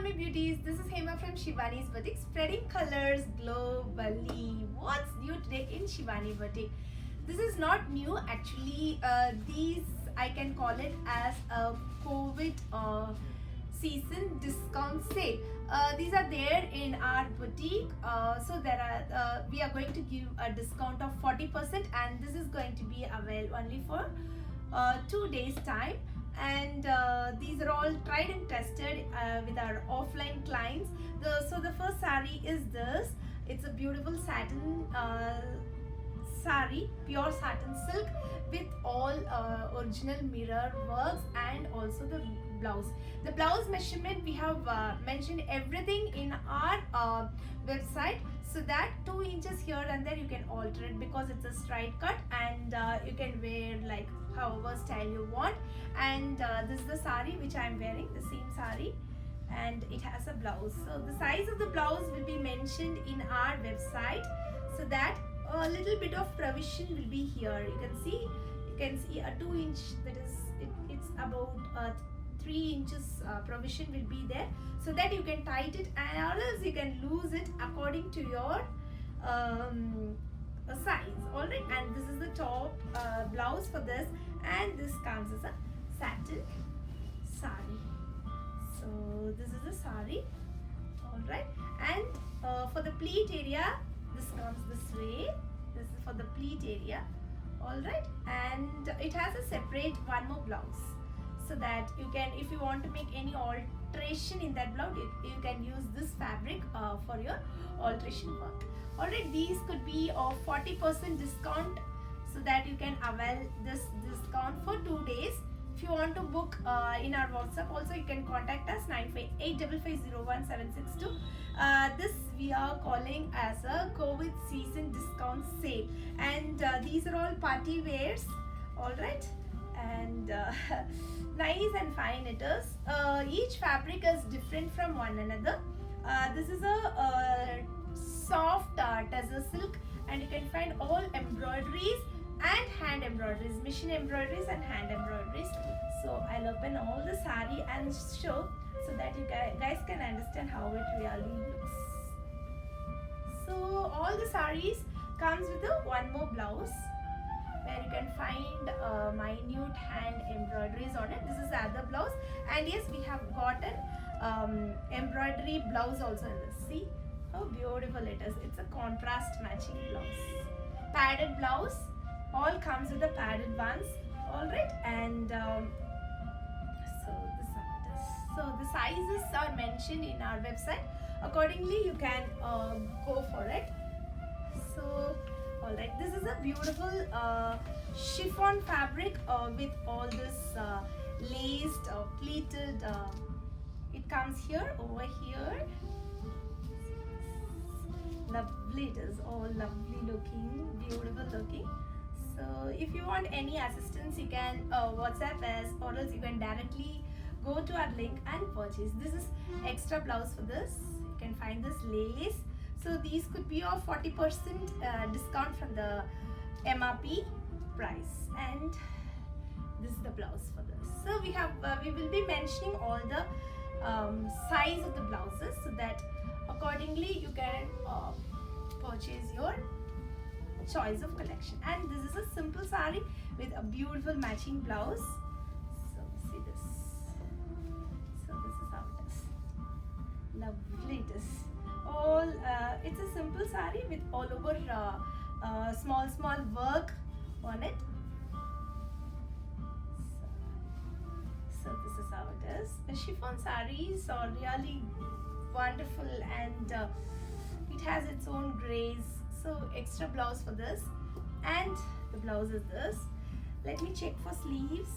all my beauties, this is Hema from Shivani's Boutique, spreading colors globally. What's new today in Shivani Boutique? This is not new actually. These I can call it as a COVID season discount sale. These are there in our boutique. So there are we are going to give a discount of 40%, and this is going to be available only for 2 days time. And these are all tried and tested with our offline clients. So the first sari is this. It's a beautiful satin sari, pure satin silk with all original mirror works, and also the blouse. The blouse measurement we have mentioned everything in our website, so that 2 inches here and there you can alter it because it's a straight cut, and you can wear like however style you want. And this is the sari which I am wearing, the same sari, and it has a blouse. So the size of the blouse will be mentioned in our website, so that a little bit of provision will be here. You can see a 2 inch, that is it's about 3 inches provision will be there, so that you can tight it, and or else you can lose it according to your size. Alright, and this is the top blouse for this, and this comes as a satin sari. So this is the sari. Alright, and for the pleat area, this comes this way. This is for the pleat area. Alright, and it has a separate one more blouse, so that you can, if you want to make any alteration in that blouse, you can use this fabric for your alteration work. Alright, these could be of 40% discount, so that you can avail this discount for 2 days. If you want to book in our WhatsApp also, you can contact us 9585501762. This we are calling as a COVID season discount sale, and these are all party wears. Alright, and nice and fine it is. Each fabric is different from one another. This is a soft tussar silk, and you can find all embroideries and hand embroideries, machine embroideries and hand embroideries. So I'll open all the sari and show, so that you guys can understand how it really looks. So all the saris comes with a one more blouse, where you can find minute hand embroideries on it. This is the other blouse, and yes, we have got an embroidery blouse also in this. See how beautiful it is. It's a contrast matching blouse. Padded blouse, all comes with the padded ones. Alright, and so this is how it is. So the sizes are mentioned in our website. Accordingly, you can go for it. So alright, this is a beautiful chiffon fabric with all this laced, pleated. It comes here, over here. Lovely, it is all lovely looking, beautiful looking. So if you want any assistance, you can WhatsApp us, or else you can directly go to our link and purchase. This is extra blouse for this. You can find this lace. So these could be of 40% discount from the MRP price, and this is the blouse for this. So we will be mentioning all the size of the blouses, so that accordingly you can purchase your choice of collection. And this is a simple sari with a beautiful matching blouse. So see this. So this is how it is. Lovely it is. All it's a simple sari with all over small work on it. So this is how it is. The chiffon saris are really wonderful, and it has its own grace. So extra blouse for this, and the blouse is this. Let me check for sleeves.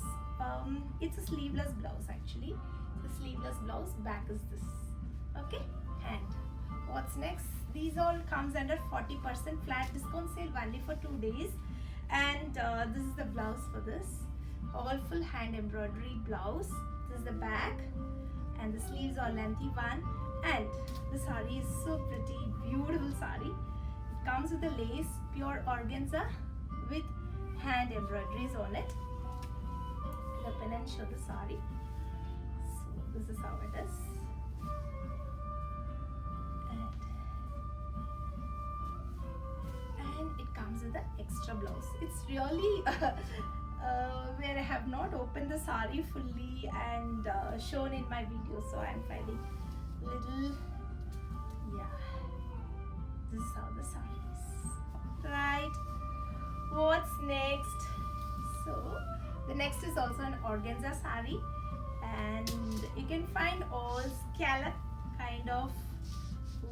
It's a sleeveless blouse actually. The sleeveless blouse, back is this. Okay, and what's next? These all comes under 40% flat discount sale only for 2 days, and this is the blouse for this. All full hand embroidery blouse. This is the back, and the sleeves are lengthy one, and the sari is so pretty, beautiful sari. It comes with a lace, pure organza with hand embroideries on it. Open and show the sari. So this is how it is. extra blouse. It's really where I have not opened the sari fully and shown in my video, so I'm finding little, yeah, this is how the sari is. Right, what's next? So the next is also an organza sari, and you can find all scallop kind of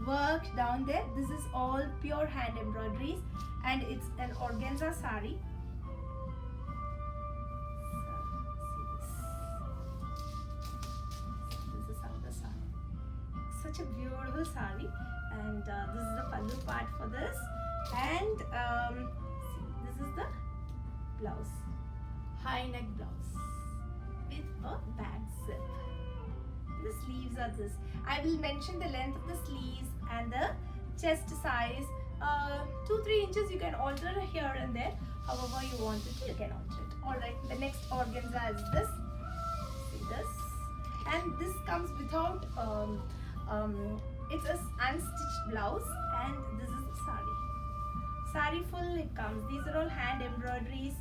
work down there. This is all pure hand embroideries, and it's an organza sari. This is how the sari. Such a beautiful sari, and this is the pallu part for this, and see, this is the blouse, high neck blouse with a back zip. The sleeves are this. I will mention the length of the sleeves and the chest size. 2-3 inches you can alter here and there. However you want it, you can alter it. Alright, the next organza is this. See this? And this comes without, it's a unstitched blouse, and this is the sari. Sari full it comes. These are all hand embroideries,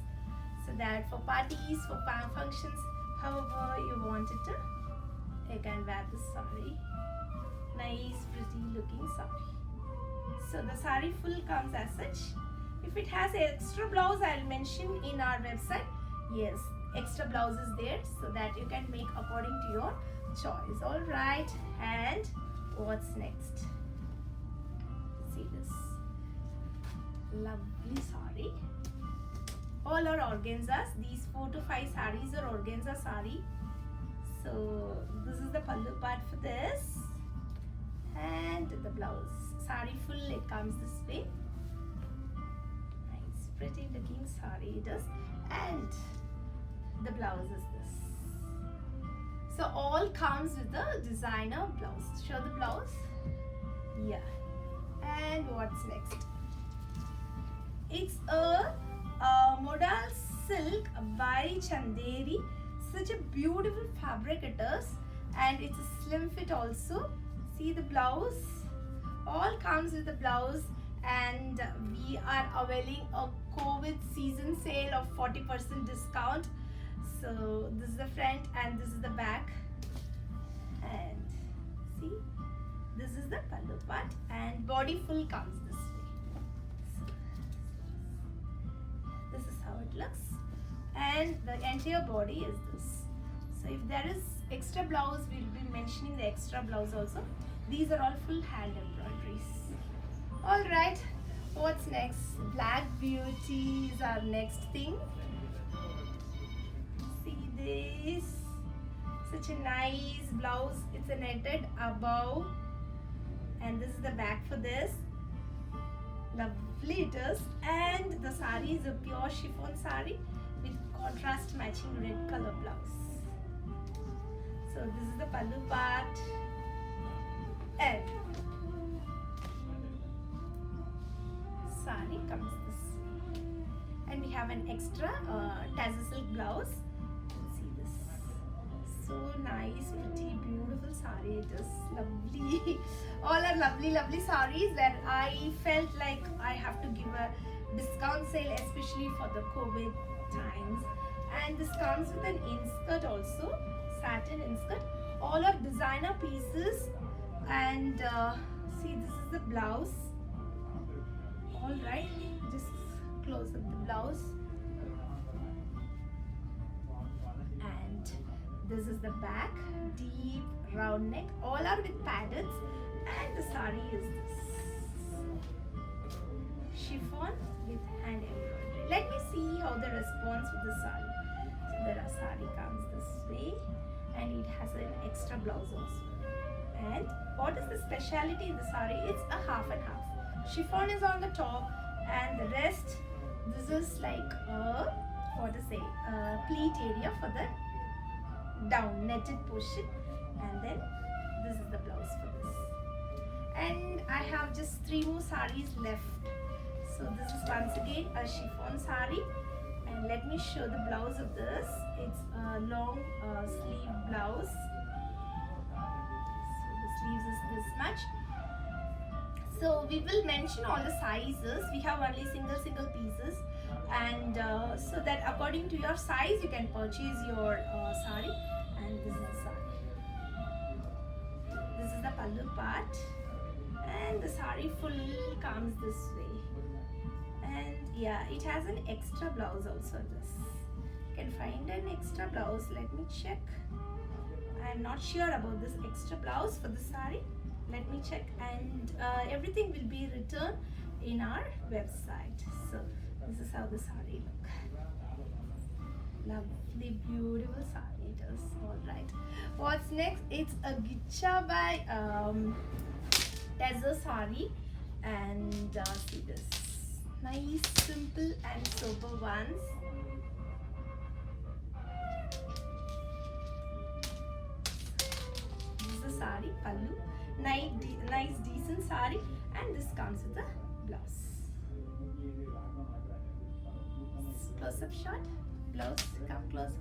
so that for parties, for functions, however you want it to, you can wear this sari. Nice, pretty looking sari. So the sari full comes as such. If it has an extra blouse, I'll mention in our website. Yes, extra blouse is there, so that you can make according to your choice. Alright, and what's next? See this lovely sari. All are organzas. These 4 to 5 saris are organza sari. So this is the pallu part for this, and the blouse. Sari full it comes this way. Nice, pretty looking sari it is, and the blouse is this. So all comes with the designer blouse. Show the blouse. Yeah. And what's next? It's a modal silk by Chanderi. Such a beautiful fabric it is, and it's a slim fit also. See the blouse, all comes with the blouse, and we are availing a COVID season sale of 40% discount. So this is the front and this is the back, and see, this is the pallu part, and body full comes this way. So this is how it looks, and the entire body is this. So if there is extra blouse, we'll be mentioning the extra blouse also. These are all full hand embroideries. Alright, what's next? Black beauty is our next thing. See this, such a nice blouse. It's a netted above, and this is the back for this. Lovely it is, and the sari is a pure chiffon sari with contrast matching red color blouse. So this is the pallu part, and sari comes this way, and we have an extra tassel silk blouse. See this, so nice, pretty, beautiful sari it is. Lovely. All are lovely saris where I felt like I have to give a discount sale, especially for the COVID times. And this comes with an inskirt also, satin inskirt. All are designer pieces, and see, this is the blouse. All right, just close up the blouse, and this is the back, deep round neck. All are with paddeds, and the sari is this chiffon with hand embroidery. Let me see how the response with the sari. So the sari comes this way, and it has an extra blouse also. And what is the speciality in the sari? It's a half and half. Chiffon is on the top, and the rest, this is like a, what to say, a pleat area for the down netted portion, and then this is the blouse for this. And I have just 3 more saris left. So this is once again a chiffon sari, and let me show the blouse of this. It's a long sleeve blouse. So the sleeves is this much. So we will mention all the sizes. We have only single pieces, and so that according to your size you can purchase your sari. And this is the sari. This is the pallu part, and the sari full comes this way. And yeah, it has an extra blouse also. This you can find an extra blouse. Let me check. I am not sure about this extra blouse for the sari. Let me check, and everything will be written in our website. So this is how the sari look. Lovely, beautiful sari it is. All right. What's next? It's a Gicha by Tezza sari, and see this nice, simple, and sober ones. This is the sari pallu. Nice decent sari, and this comes with the blouse. Close up shot, blouse, come close.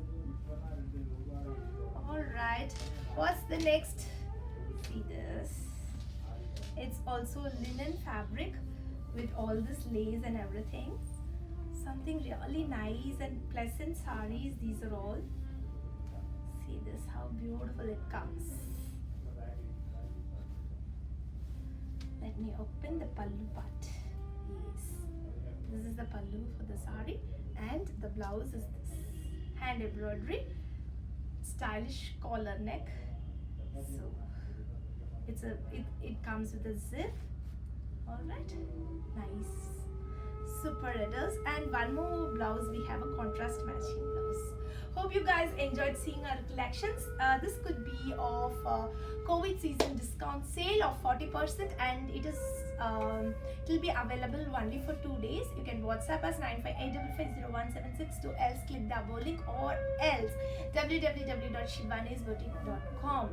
Alright, what's the next? See this. It's also linen fabric with all this lace and everything. Something really nice and pleasant saris, these are all. See this, how beautiful it comes. Let me open the pallu part. Yes, this is the pallu for the sari, and the blouse is this. Hand embroidery, stylish collar neck. So it comes with a zip. All right, nice, super it is. And one more blouse, we have a contrast matching blouse. Hope you guys enjoyed seeing our collections. This could be of COVID season discount sale of 40%, and it will be available only for 2 days. You can WhatsApp us 9585501762, else click the above link, or else www.shivanisboutique.com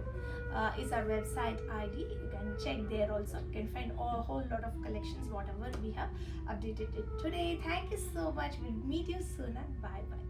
is our website ID. You can check there also. You can find a whole lot of collections, whatever we have updated it today. Thank you so much. We'll meet you soon, and bye bye.